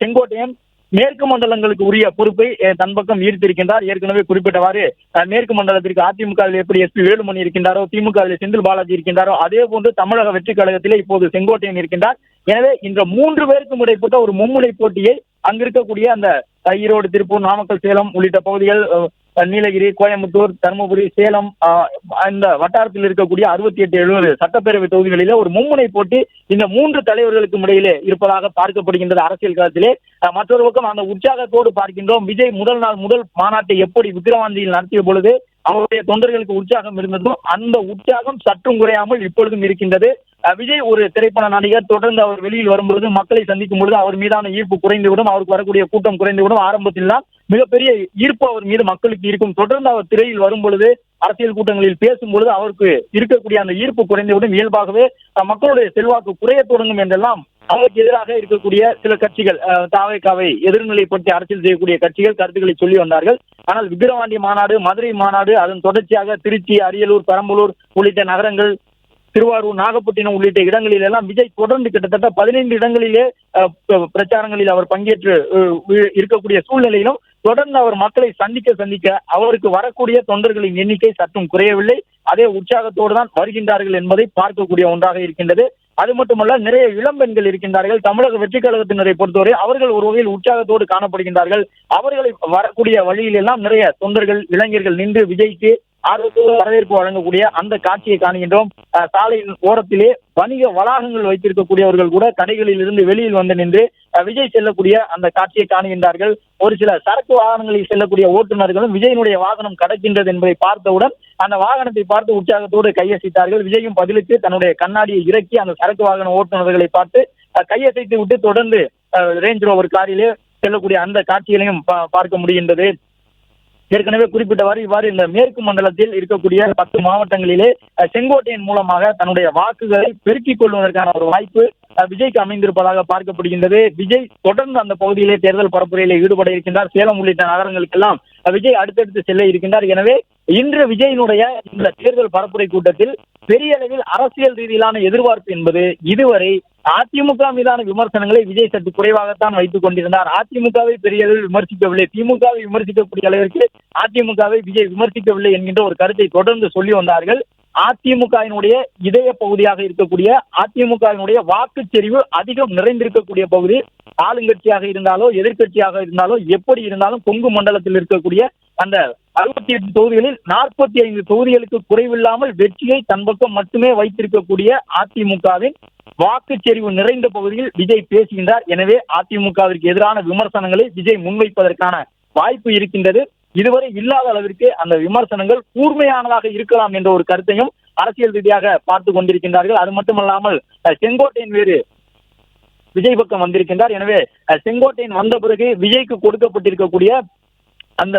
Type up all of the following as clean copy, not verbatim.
செங்கோட்டையன் மேற்கு மண்டலங்களுக்கு உரிய பொறுப்பை தன் பக்கம் ஈர்த்திருக்கின்றார். ஏற்கனவே குறிப்பிட்டவாறு மேற்கு மண்டலத்திற்கு அதிமுகவில் எப்படி SP வேலுமணி இருக்கின்றாரோ, திமுகவில் செந்தில் பாலாஜி இருக்கின்றாரோ, அதே போன்று தமிழக வெற்றி கழகத்திலே இப்போது செங்கோட்டையன் இருக்கின்றார். எனவே இந்த 3 பேருக்கும் இடைப்பட்ட ஒரு மும்முனை போட்டியை அங்கிருக்கக்கூடிய அந்த ஈரோடு, திருப்பூர், நாமக்கல், சேலம் உள்ளிட்ட பகுதிகள், நீலகிரி, கோயம்புத்தூர், தருமபுரி, சேலம், இந்த வட்டாரத்தில் இருக்கக்கூடிய 68, 70 சட்டப்பேரவை தொகுதிகளிலே ஒரு மும்முனை போட்டி இந்த 3 தலைவர்களுக்கும் இடையிலே இருப்பதாக பார்க்கப்படுகின்றது அரசியல் களத்திலே. மற்றொரு பக்கம் அந்த உற்சாகத்தோடு பார்க்கின்றோம். விஜய் முதல் நாள் முதல் மாநாட்டை எப்படி விக்கிரவாண்டியில் நடத்திய பொழுது அவருடைய தொண்டர்களுக்கு உற்சாகம் இருந்ததோ அந்த உற்சாகம் சற்றும் குறையாமல் இப்பொழுதும் இருக்கின்றது. விஜய் ஒரு திரைப்பட நடிகர். தொடர்ந்து அவர் வெளியில் வரும்பொழுது, மக்களை சந்திக்கும் பொழுது அவர் மீதான ஈர்ப்பு குறைந்துவிடும், அவருக்கு வரக்கூடிய கூட்டம் குறைந்துவிடும். ஆரம்பத்தில் தான் மிகப்பெரிய ஈர்ப்பு அவர் மீது மக்களுக்கு இருக்கும். தொடர்ந்து அவர் திரையில் வரும் பொழுது, அரசியல் கூட்டங்களில் பேசும் பொழுது அவருக்கு இருக்கக்கூடிய அந்த ஈர்ப்பு குறைந்துவிடும். இயல்பாகவே மக்களுடைய செல்வாக்கு குறைய தொடங்கும் என்றெல்லாம் அவருக்கு எதிராக இருக்கக்கூடிய சில கட்சிகள், தாவேகாவை எதிர்நிலைப்படுத்தி அரசியல் செய்யக்கூடிய கட்சிகள் கருத்துக்களை சொல்லி வந்தார்கள். ஆனால் விக்கிரவாண்டி மாநாடு, மதுரை மாநாடு, அதன் தொடர்ச்சியாக திருச்சி, அரியலூர், பெரம்பலூர் உள்ளிட்ட நகரங்கள், திருவாரூர், நாகப்பட்டினம் உள்ளிட்ட இடங்களில் எல்லாம் விஜய் தொடர்ந்து கிட்டத்தட்ட 15 இடங்களிலே பிரச்சாரங்களில் அவர் பங்கேற்று இருக்கக்கூடிய சூழ்நிலையிலும் தொடர்ந்து அவர் மக்களை சந்திக்க அவருக்கு வரக்கூடிய தொண்டர்களின் எண்ணிக்கை சற்றும் குறையவில்லை. அதே உற்சாகத்தோடு தான் வருகின்றார்கள் என்பதை பார்க்கக்கூடிய ஒன்றாக இருக்கின்றது. அது மட்டுமல்ல, நிறைய இளம்பெண்கள் இருக்கின்றார்கள். தமிழக வெற்றி கழகத்தினரை பொறுத்தவரை அவர்கள் ஒரு வகையில் உற்சாகத்தோடு காணப்படுகின்றார்கள். அவர்களை வரக்கூடிய வழியில் எல்லாம் நிறைய தொண்டர்கள், இளைஞர்கள் நின்று விஜய்க்கு ஆர்வத்தோடு வரவேற்பு வழங்கக்கூடிய அந்த காட்சியை காணுகின்றோம். சாலையின் ஓரத்திலே வணிக வளாகங்கள் வைத்திருக்கக்கூடியவர்கள் கூட கடைகளில் இருந்து வெளியில் வந்து நின்று விஜய் செல்லக்கூடிய அந்த காட்சியை காணுகின்றார்கள். ஒரு சில சரக்கு வாகனங்களில் செல்லக்கூடிய ஓட்டுநர்களும் விஜயனுடைய வாகனம் கடக்கின்றது என்பதை பார்த்தவுடன் அந்த வாகனத்தை பார்த்து உற்சாகத்தோடு கையசைத்தார்கள். விஜயும் பதிலுக்கு தன்னுடைய கண்ணாடியை இறக்கி அந்த சரக்கு வாகன ஓட்டுநர்களை பார்த்து கையசைத்து விட்டு தொடர்ந்து ரேஞ்ச் ரோவர் காரிலே செல்லக்கூடிய அந்த காட்சிகளையும் பார்க்க முடிகின்றது. ஏற்கனவே குறிப்பிட்டவாறு இவ்வாறு இந்த மேற்கு மண்டலத்தில் இருக்கக்கூடிய 10 மாவட்டங்களிலே செங்கோட்டையின் மூலமாக தன்னுடைய வாக்குகளை பெருக்கிக் கொள்வதற்கான ஒரு வாய்ப்பு விஜய்க்கு அமைந்திருப்பதாக பார்க்கப்படுகின்றது. விஜய் தொடர்ந்து அந்த பகுதியிலே தேர்தல் பரப்புரையிலே ஈடுபட இருக்கின்றார். சேலம் உள்ளிட்ட நகரங்களுக்கெல்லாம் விஜய் அடுத்தடுத்து செல்ல இருக்கின்றார். எனவே இன்று விஜயினுடைய இந்த தேர்தல் பரப்புரை கூட்டத்தில் பெரிய அளவில் அரசியல் ரீதியிலான எதிர்பார்ப்பு என்பது இதுவரை அதிமுக மீதான விமர்சனங்களை விஜய் சற்று குறைவாகத்தான் வைத்துக் கொண்டிருந்தார். அதிமுகவை பெரிய அளவில் விமர்சிக்கவில்லை, திமுகவை விமர்சிக்கக்கூடிய அளவிற்கு அதிமுகவை விஜய் விமர்சிக்கவில்லை என்கின்ற ஒரு கருத்தை தொடர்ந்து சொல்லி வந்தார்கள். அதிமுகவினுடைய இதய பகுதியாக இருக்கக்கூடிய, அதிமுகவினுடைய வாக்குச்செறிவு அதிகம் நிறைந்திருக்கக்கூடிய பகுதி, ஆளுங்கட்சியாக இருந்தாலோ எதிர்கட்சியாக இருந்தாலோ எப்படி இருந்தாலும் கொங்கு மண்டலத்தில் இருக்கக்கூடிய அந்த 68 தொகுதிகளில் 45 தொகுதிகளுக்கு குறைவில்லாமல் வெற்றியை தன் பக்கம் மட்டுமே வைத்திருக்கக்கூடிய அதிமுகவின் வாக்குச்செறிவு நிறைந்த பகுதியில் விஜய் பேசுகின்றார். எனவே அதிமுகவிற்கு எதிரான விமர்சனங்களை விஜய் முன்வைப்பதற்கான வாய்ப்பு இருக்கின்றது. இதுவரை இல்லாத அளவிற்கு அந்த விமர்சனங்கள் கூர்மையானதாக இருக்கலாம் என்ற ஒரு கருத்தையும் அரசியல் ரீதியாக பார்த்து கொண்டிருக்கின்றார்கள். அது மட்டுமல்லாமல் செங்கோட்டையன் வேறு விஜய் பக்கம் வந்திருக்கின்றார். எனவே செங்கோட்டையன் வந்த பிறகு விஜய்க்கு கொடுக்கப்பட்டிருக்கக்கூடிய அந்த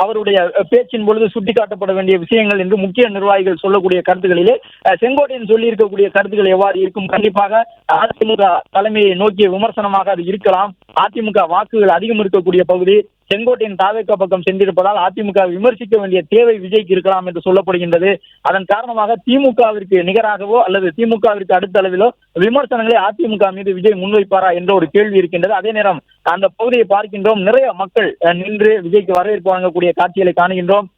அவருடைய பேச்சின் பொழுது சுட்டிக்காட்டப்பட வேண்டிய விஷயங்கள் என்று முக்கிய நிர்வாகிகள் சொல்லக்கூடிய கருத்துக்களிலே செங்கோட்டையன் சொல்லி இருக்கக்கூடிய கருத்துக்கள் எவ்வாறு இருக்கும்? கண்டிப்பாக அதிமுக தலைமையை நோக்கிய விமர்சனமாக அது இருக்கலாம். அதிமுக வாக்குகள் அதிகம் இருக்கக்கூடிய பகுதி, செங்கோட்டையின் தாவேகா பக்கம் சென்றிருப்பதால் அதிமுக விமர்சிக்க வேண்டிய தேவை விஜய்க்கு இருக்கலாம் என்று சொல்லப்படுகின்றது. அதன் காரணமாக திமுகவிற்கு நிகராகவோ அல்லது திமுகவிற்கு அடுத்த அளவிலோ விமர்சனங்களை அதிமுக மீது விஜய் முன்வைப்பாரா என்ற ஒரு கேள்வி இருக்கின்றது. அதே நேரம் அந்த பகுதியை பார்க்கின்றோம், நிறைய மக்கள் நின்று விஜய்க்கு வரவேற்பு வழங்கக்கூடிய காட்சிகளை காணுகின்றோம்.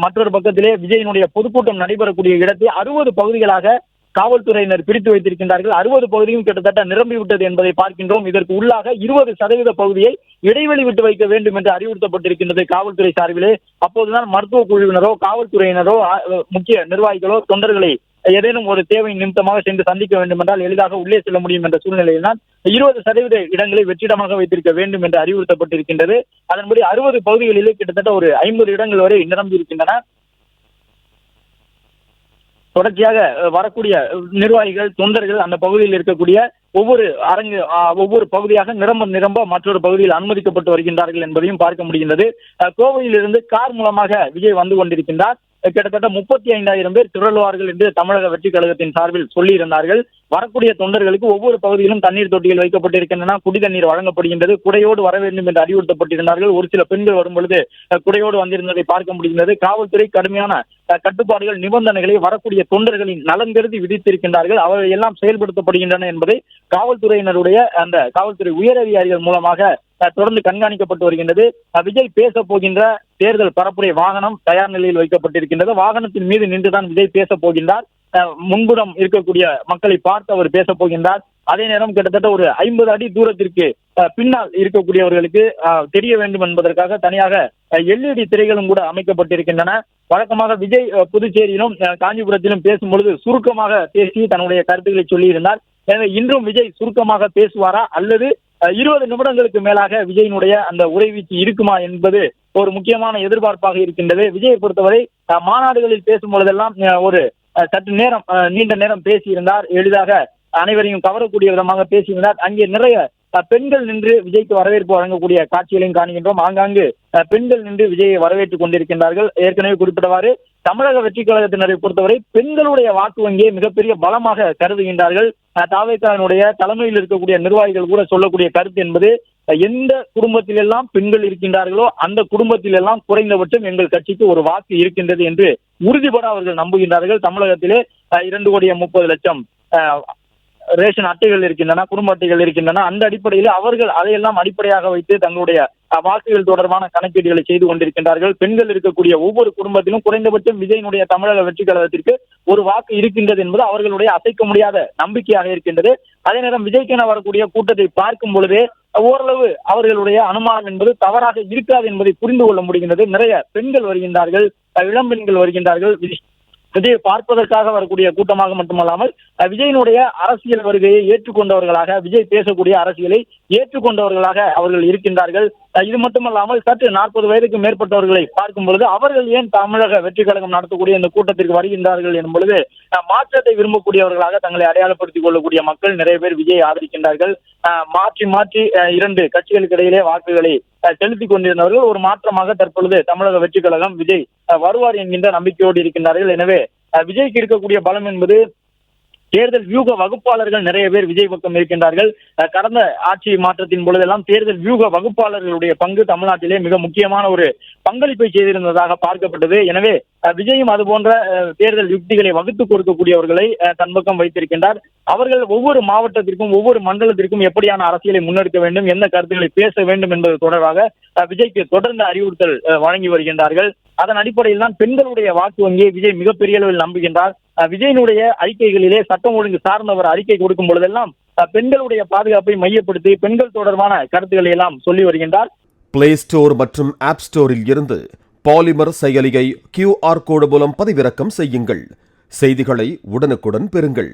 மற்றொரு பக்கத்திலே விஜயினுடைய பொதுக்கூட்டம் நடைபெறக்கூடிய இடத்தை 60 பகுதிகளாக காவல்துறையினர் பிரித்து வைத்திருக்கின்றார்கள். 60 பகுதியும் கிட்டத்தட்ட நிரம்பிவிட்டது என்பதை பார்க்கின்றோம். இதற்கு உள்ளாக 20% பகுதியை இடைவெளி விட்டு வைக்க வேண்டும் என்று அறிவுறுத்தப்பட்டிருக்கின்றது காவல்துறை சார்பிலே. அப்போதுதான் மருத்துவ குழுவினரோ காவல்துறையினரோ முக்கிய நிர்வாகிகளோ தொண்டர்களை ஏதேனும் ஒரு தேவை நிமித்தமாக சென்று சந்திக்க வேண்டும் என்றால் எளிதாக உள்ளே செல்ல முடியும் என்ற சூழ்நிலையில் தான் 20% இடங்களை வெற்றிடமாக வைத்திருக்க வேண்டும் என்று அறிவுறுத்தப்பட்டிருக்கின்றது. அதன்படி 60 பகுதிகளிலே கிட்டத்தட்ட ஒரு 50 இடங்கள் வரை நிரம்பி இருக்கின்றன. தொடர்ச்சியாக வரக்கூடிய நிர்வாகிகள், தொண்டர்கள் அந்த பகுதியில் இருக்கக்கூடிய ஒவ்வொரு பகுதியாக நிரம்ப மற்றொரு பகுதியில் அனுமதிக்கப்பட்டு வருகின்றார்கள் என்பதையும் பார்க்க முடிகின்றது. கோவையிலிருந்து கார் மூலமாக விஜய் வந்து கொண்டிருக்கின்றார். கிட்டத்தட்ட 35,000 பேர் திரளுவார்கள் என்று தமிழக வெற்றி கழகத்தின் சார்பில் சொல்லியிருந்தார்கள். வரக்கூடிய தொண்டர்களுக்கு ஒவ்வொரு பகுதியிலும் தண்ணீர் தொட்டிகள் வைக்கப்பட்டிருக்கின்றன, குடி தண்ணீர் வழங்கப்படுகின்றது, குடையோடு வர வேண்டும் என்று அறிவுறுத்தப்பட்டிருந்தார்கள். ஒரு சில பெண்கள் வரும்பொழுது குடையோடு வந்திருந்ததை பார்க்க முடிந்தது. காவல்துறை கடுமையான கட்டுப்பாடுகள், நிபந்தனைகளை வரக்கூடிய தொண்டர்களின் நலன் கருதி விதித்திருக்கின்றார்கள். அவை எல்லாம் செயல்படுத்தப்படுகின்றன என்பதை காவல்துறையினருடைய அந்த காவல்துறை உயரதிகாரிகள் மூலமாக தொடர்ந்து கண்காணிக்கப்பட்டு வருகின்றது. விஜய் பேச போகின்ற தேர்தல் பரப்புரை வாகனம் தயார் நிலையில் வைக்கப்பட்டிருக்கின்றது. வாகனத்தின் மீது நின்றுதான் விஜய் பேச போகின்றார். முன்புறம் இருக்கக்கூடிய மக்களை பார்த்து அவர் பேச போகின்றார். அதே நேரம் கிட்டத்தட்ட ஒரு 50 அடி தூரத்திற்கு பின்னால் இருக்கக்கூடியவர்களுக்கு தெரிய வேண்டும் என்பதற்காக தனியாக LED திரைகளும் கூட அமைக்கப்பட்டிருக்கின்றன. வழக்கமாக விஜய் புதுச்சேரியிலும் காஞ்சிபுரத்திலும் பேசும்பொழுது சுருக்கமாக பேசி தன்னுடைய கருத்துக்களை சொல்லியிருந்தார். எனவே இன்றும் விஜய் சுருக்கமாக பேசுவாரா அல்லது 20 நிமிடங்களுக்கு மேலாக விஜயினுடைய அந்த உரைவீச்சு இருக்குமா என்பது ஒரு முக்கியமான எதிர்பார்ப்பாக இருக்கின்றது. விஜயை பொறுத்தவரை மாநாடுகளில் பேசும் பொழுதெல்லாம் ஒரு சற்று நேரம் நீண்ட நேரம் பேசியிருந்தார். எளிதாக அனைவரையும் கவரக்கூடிய விதமாக பேசியிருந்தார். அங்கே நிறைய பெண்கள் நின்று விஜய்க்கு வரவேற்பு வழங்கக்கூடிய காட்சிகளையும் காணுகின்றோம். ஆங்காங்கு பெண்கள் நின்று விஜயை வரவேற்றுக் கொண்டிருக்கின்றார்கள். ஏற்கனவே குறிப்பிட்டவாறு தமிழக வெற்றி கழகத்தினரை பொறுத்தவரை பெண்களுடைய வாக்கு வங்கியை மிகப்பெரிய பலமாக கருதுகின்றார்கள். தாவேக்காவினுடைய தலைமையில் இருக்கக்கூடிய நிர்வாகிகள் கூட சொல்லக்கூடிய கருத்து என்பது, எந்த குடும்பத்திலெல்லாம் பெண்கள் இருக்கின்றார்களோ அந்த குடும்பத்திலெல்லாம் குறைந்தபட்சம் எங்கள் கட்சிக்கு ஒரு வாக்கு இருக்கின்றது என்று உறுதிபட அவர்கள் நம்புகின்றார்கள். தமிழகத்திலே 2,30,00,000 ரேஷன் அட்டைகள் இருக்கின்றன, குடும்ப அட்டைகள் இருக்கின்றன. அந்த அடிப்படையில் அவர்கள் அதையெல்லாம் அடிப்படையாக வைத்து தங்களுடைய வாக்குகள் தொடர்பான கணக்கீடுகளை செய்து கொண்டிருக்கின்றார்கள். பெண்கள் இருக்கக்கூடிய ஒவ்வொரு குடும்பத்திலும் குறைந்தபட்சம் விஜயனுடைய தமிழக வெற்றி கழகத்திற்கு ஒரு வாக்கு இருக்கின்றது என்பது அவர்களுடைய அசைக்க முடியாத நம்பிக்கையாக இருக்கின்றது. அதே நேரம் விஜய்க்கென வரக்கூடிய கூட்டத்தை பார்க்கும் பொழுதே ஓரளவு அவர்களுடைய அனுமானம் என்பது தவறாக இருக்காது என்பதை புரிந்து கொள்ள முடிகின்றது. நிறைய பெண்கள் வருகின்றார்கள், இளம் பெண்கள் வருகின்றார்கள். விஜயை பார்ப்பதற்காக வரக்கூடிய கூட்டமாக மட்டுமல்லாமல் விஜயனுடைய அரசியல் வருகையை ஏற்றுக்கொண்டவர்களாக, விஜய் பேசக்கூடிய அரசியலை ஏற்றுக்கொண்டவர்களாக அவர்கள் இருக்கின்றார்கள். இது மட்டுமல்லாமல் சற்று 40 வயதுக்கு மேற்பட்டவர்களை பார்க்கும் பொழுது அவர்கள் ஏன் தமிழக வெற்றி கழகம் நடத்தக்கூடிய இந்த கூட்டத்திற்கு வருகின்றார்கள் எனும் பொழுது மாற்றத்தை விரும்பக்கூடியவர்களாக தங்களை அடையாளப்படுத்திக் கொள்ளக்கூடிய மக்கள் நிறைய பேர் விஜயை ஆதரிக்கின்றார்கள். மாற்றி மாற்றி 2 கட்சிகளுக்கு இடையிலே வாக்குகளை செலுத்திக் கொண்டிருந்தவர்கள் ஒரு மாற்றமாக தற்பொழுது தமிழக வெற்றி கழகம் விஜய் வருவார் என்கின்ற நம்பிக்கையோடு இருக்கின்றார்கள். எனவே விஜய்க்கு இருக்கக்கூடிய பலம் என்பது தேர்தல் வியூக வகுப்பாளர்கள் நிறைய பேர் விஜய் பக்கம் இருக்கின்றார்கள். கடந்த ஆட்சி மாற்றத்தின் பொழுதெல்லாம் தேர்தல் வியூக வகுப்பாளர்களுடைய பங்கு தமிழ்நாட்டிலே மிக முக்கியமான ஒரு பங்களிப்பை செய்திருந்ததாக பார்க்கப்பட்டது. எனவே விஜயும் அது போன்ற தேர்தல் யுக்திகளை வகுத்துக் கொடுக்கக்கூடியவர்களை தன் பக்கம் வைத்திருக்கின்றார். அவர்கள் ஒவ்வொரு மாவட்டத்திற்கும் ஒவ்வொரு மண்டலத்திற்கும் எப்படியான அரசியலை முன்னெடுக்க வேண்டும், எந்த கருத்துக்களை பேச வேண்டும் என்பது தொடர்பாக விஜய்க்கு தொடர்ந்து அறிவுறுத்தல் வழங்கி வருகின்றார்கள். அதன் அடிப்படையில் தான் பெண்களுடைய வாக்கு வங்கியை விஜய் மிகப்பெரிய அளவில் நம்புகின்றார். விஜயனுடைய அறிக்கைகளிலே சட்டம் ஒழுங்கு சார்ந்தவர் அறிக்கை கொடுக்கும் பொழுதெல்லாம் பெண்களுடைய பாதுகாப்பை மையப்படுத்தி பெண்கள் தொடர்பான கருத்துக்களை எல்லாம் சொல்லி வருகின்றார். பிளே ஸ்டோர் மற்றும் ஆப் ஸ்டோரில் இருந்து பாலிமர் செயலியை QR கோடு மூலம் பதிவிறக்கம் செய்யுங்கள். செய்திகளை உடனுக்குடன் பெறுங்கள்.